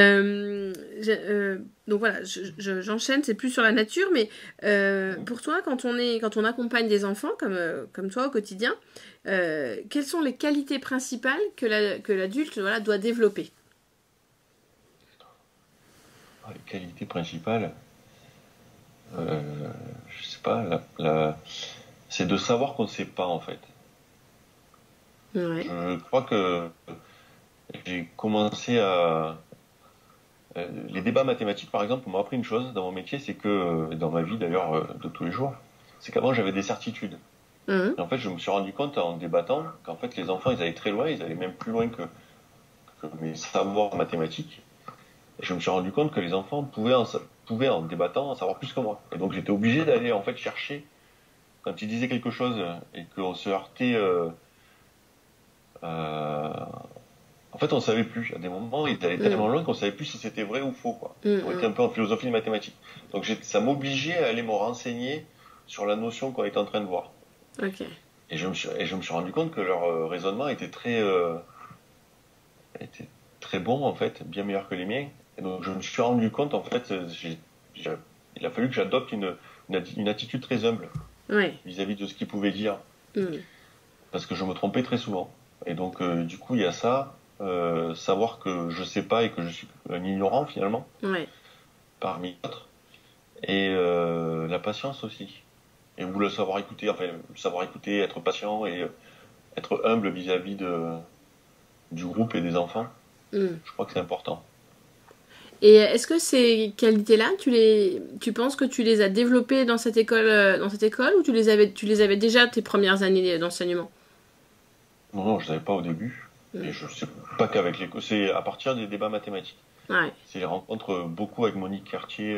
donc voilà, j'enchaîne, c'est plus sur la nature, mais pour toi, quand on accompagne des enfants comme toi au quotidien, quelles sont les qualités principales que l'adulte doit développer? Les qualités principales, je sais pas, c'est de savoir qu'on ne sait pas en fait. Ouais. Je crois que j'ai commencé à... les débats mathématiques, par exemple, m'ont appris une chose dans mon métier, c'est que, dans ma vie d'ailleurs de tous les jours, c'est qu'avant j'avais des certitudes. Et en fait, je me suis rendu compte en débattant qu'en fait les enfants, ils allaient très loin, ils allaient même plus loin que mes savoirs mathématiques. Et je me suis rendu compte que les enfants pouvaient en débattant en savoir plus que moi. Et donc j'étais obligé d'aller en fait chercher, quand ils disaient quelque chose et qu'on se heurtait... en fait, on savait plus. À des moments, ils allaient tellement loin qu'on savait plus si c'était vrai ou faux, quoi. On était un peu en philosophie de mathématiques. Donc, ça m'obligeait à aller me renseigner sur la notion qu'on était en train de voir. Ok. Et je me suis rendu compte que leur raisonnement était très bon, en fait, bien meilleur que les miens. Et donc, je me suis rendu compte, en fait, il a fallu que j'adopte une attitude très humble vis-à-vis de ce qu'ils pouvaient dire. Parce que je me trompais très souvent. Et donc, du coup, il y a ça. Savoir que je sais pas et que je suis un ignorant finalement, parmi d'autres, et la patience aussi, et vous le savoir écouter, être patient et être humble vis-à-vis du groupe et des enfants. Je crois que c'est important. Et est-ce que ces qualités-là, tu penses que tu les as développées dans cette école, ou tu les avais déjà tes premières années d'enseignement? Non, je ne savais pas au début. Et je sais pas qu'avec l'école, c'est à partir des débats mathématiques. C'est les rencontres beaucoup avec Monique Cartier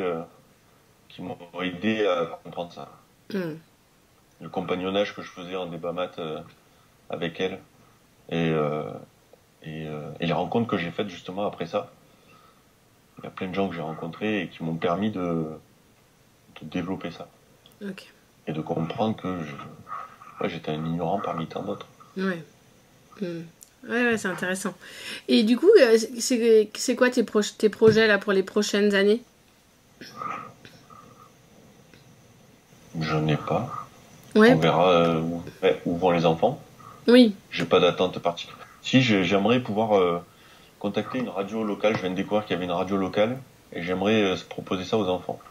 qui m'ont aidé à comprendre ça. Le compagnonnage que je faisais en débat maths avec elle et les rencontres que j'ai faites justement après ça. Il y a plein de gens que j'ai rencontrés et qui m'ont permis de développer ça. Et de comprendre que j'étais un ignorant parmi tant d'autres. Ouais, c'est intéressant. Et du coup, c'est quoi tes projets là pour les prochaines années? Je n'ai pas. On verra où vont les enfants. Oui. J'ai pas d'attente particulière. Si, j'aimerais pouvoir contacter une radio locale. Je viens de découvrir qu'il y avait une radio locale et j'aimerais proposer ça aux enfants.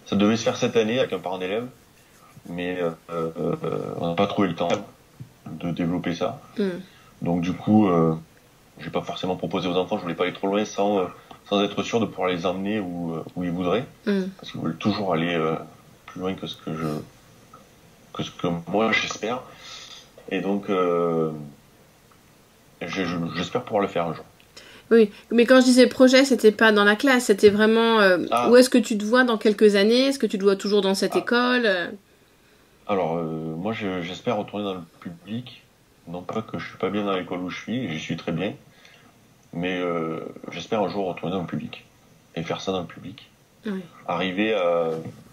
Ça devait se faire cette année avec un parent d'élève, mais on n'a pas trouvé le temps de développer ça. Donc du coup, j'ai pas forcément proposé aux enfants, je voulais pas aller trop loin sans être sûr de pouvoir les emmener où ils voudraient, parce qu'ils veulent toujours aller plus loin que ce que moi j'espère. Et donc j'espère pouvoir le faire un jour. Oui, mais quand je disais projet, c'était pas dans la classe, c'était vraiment où est-ce que tu te vois dans quelques années? Est-ce que tu te vois toujours dans cette école? Alors, moi, j'espère retourner dans le public. Non pas que je suis pas bien dans l'école où je suis, j'y suis très bien, mais j'espère un jour retourner dans le public et faire ça dans le public. Oui. Arriver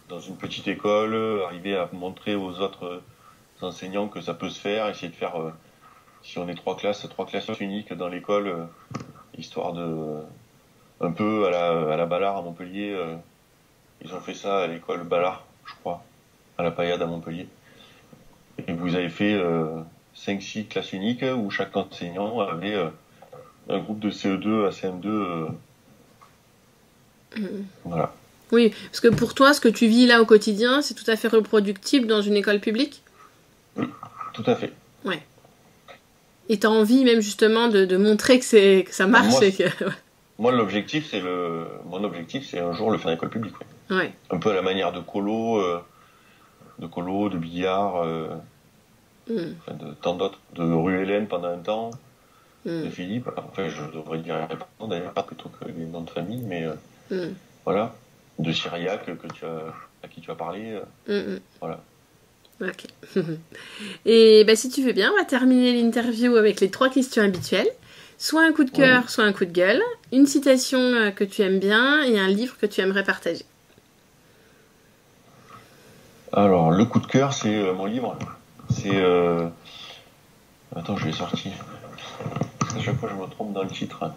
dans une petite école, arriver à montrer aux autres enseignants que ça peut se faire, essayer de faire, si on est trois classes uniques dans l'école, histoire de, un peu à la Ballard à Montpellier, ils ont fait ça à l'école Ballard, je crois, à la Paillade à Montpellier. Et vous avez fait 5-6 classes uniques où chaque enseignant avait un groupe de CE2 à CM2. Voilà. Oui, parce que pour toi, ce que tu vis là au quotidien, c'est tout à fait reproductible dans une école publique? Oui, tout à fait. Ouais. Et tu as envie même justement de montrer que ça marche. Moi, l'objectif, c'est un jour le faire en école publique. Ouais. Ouais. Un peu à la manière de colo, de billard, de tant d'autres, de rue Hélène pendant un temps, de Philippe. Enfin, je devrais dire d'ailleurs plutôt que les noms de famille, mais voilà, de Cyriac à qui tu as parlé, voilà. Ok. Et si tu veux bien, on va terminer l'interview avec les 3 questions habituelles. Soit un coup de cœur, soit un coup de gueule, une citation que tu aimes bien et un livre que tu aimerais partager. Alors, le coup de cœur, c'est mon livre. C'est... Attends, je l'ai sorti. À chaque fois, je me trompe dans le titre.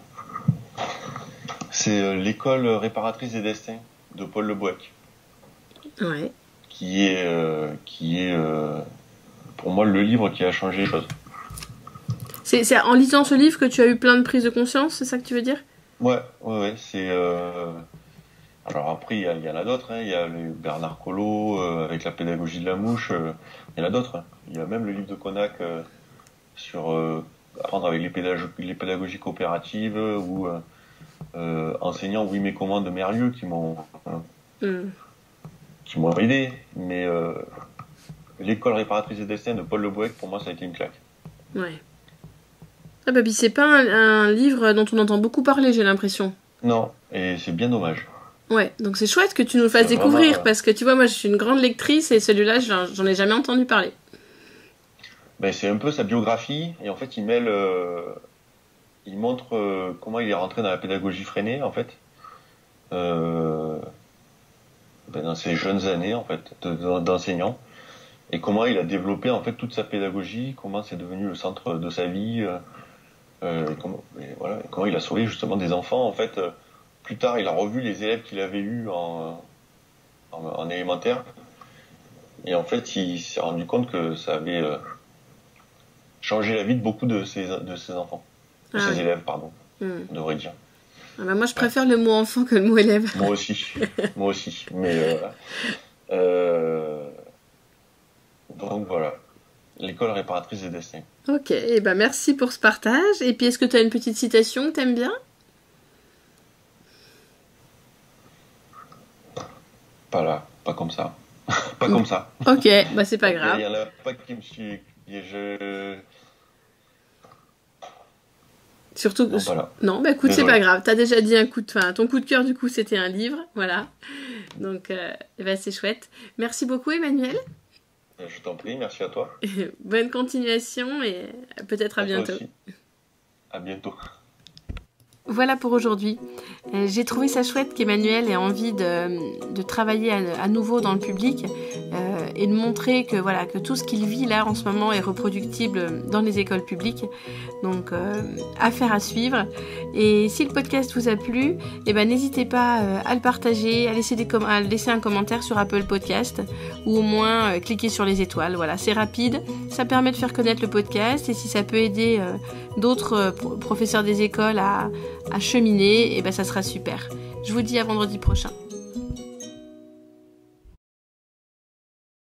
C'est L'école réparatrice des destins de Paul Le Bouec. Ouais. Qui est pour moi le livre qui a changé les choses. C'est en lisant ce livre que tu as eu plein de prises de conscience, c'est ça que tu veux dire? Ouais, c'est... Alors après, il y en a d'autres, hein. Il y a le Bernard Collot avec la pédagogie de la mouche, il y en a d'autres. Il y a même le livre de Connac sur apprendre avec les pédagogies coopératives ou enseignants oui mais comment de Merlieu qui m'ont aidé, mais l'école réparatrice des destins de Paul Le Bouec, pour moi ça a été une claque. Ouais. Ah bah c'est pas un livre dont on entend beaucoup parler, j'ai l'impression. Non, et c'est bien dommage. Ouais, donc c'est chouette que tu nous le fasses découvrir, parce que tu vois, moi je suis une grande lectrice et celui-là j'en ai jamais entendu parler. Ben, c'est un peu sa biographie, et en fait il montre comment il est rentré dans la pédagogie freinée en fait. Dans ses jeunes années en fait d'enseignant, et comment il a développé en fait toute sa pédagogie, comment c'est devenu le centre de sa vie, et comment il a sauvé justement des enfants en fait. Plus tard, il a revu les élèves qu'il avait eus en élémentaire, et en fait il s'est rendu compte que ça avait changé la vie de beaucoup de ses enfants, ses élèves, pardon, on devrait dire. Ah bah moi, je préfère le mot enfant que le mot élève. Moi aussi. Mais voilà. Donc voilà, l'école réparatrice des destins. Ok, et merci pour ce partage. Et puis, est-ce que tu as une petite citation que tu aimes bien? Pas là, pas comme ça. Pas comme ça. Ok, c'est pas grave. Il y en a pas qui me suit. Surtout que... Non, voilà. Non, écoute, c'est pas grave. T'as déjà dit ton coup de cœur, du coup, c'était un livre. Voilà. Donc, c'est chouette. Merci beaucoup, Emmanuel. Je t'en prie, merci à toi. Bonne continuation et peut-être à bientôt. À bientôt. Voilà pour aujourd'hui. J'ai trouvé ça chouette qu'Emmanuel ait envie de travailler à nouveau dans le public et de montrer que tout ce qu'il vit là en ce moment est reproductible dans les écoles publiques. Donc, affaire à suivre. Et si le podcast vous a plu, n'hésitez pas à le partager, à laisser un commentaire sur Apple Podcast ou au moins cliquer sur les étoiles. Voilà, c'est rapide, ça permet de faire connaître le podcast et si ça peut aider d'autres professeurs des écoles à cheminer, ça sera super. Je vous dis à vendredi prochain.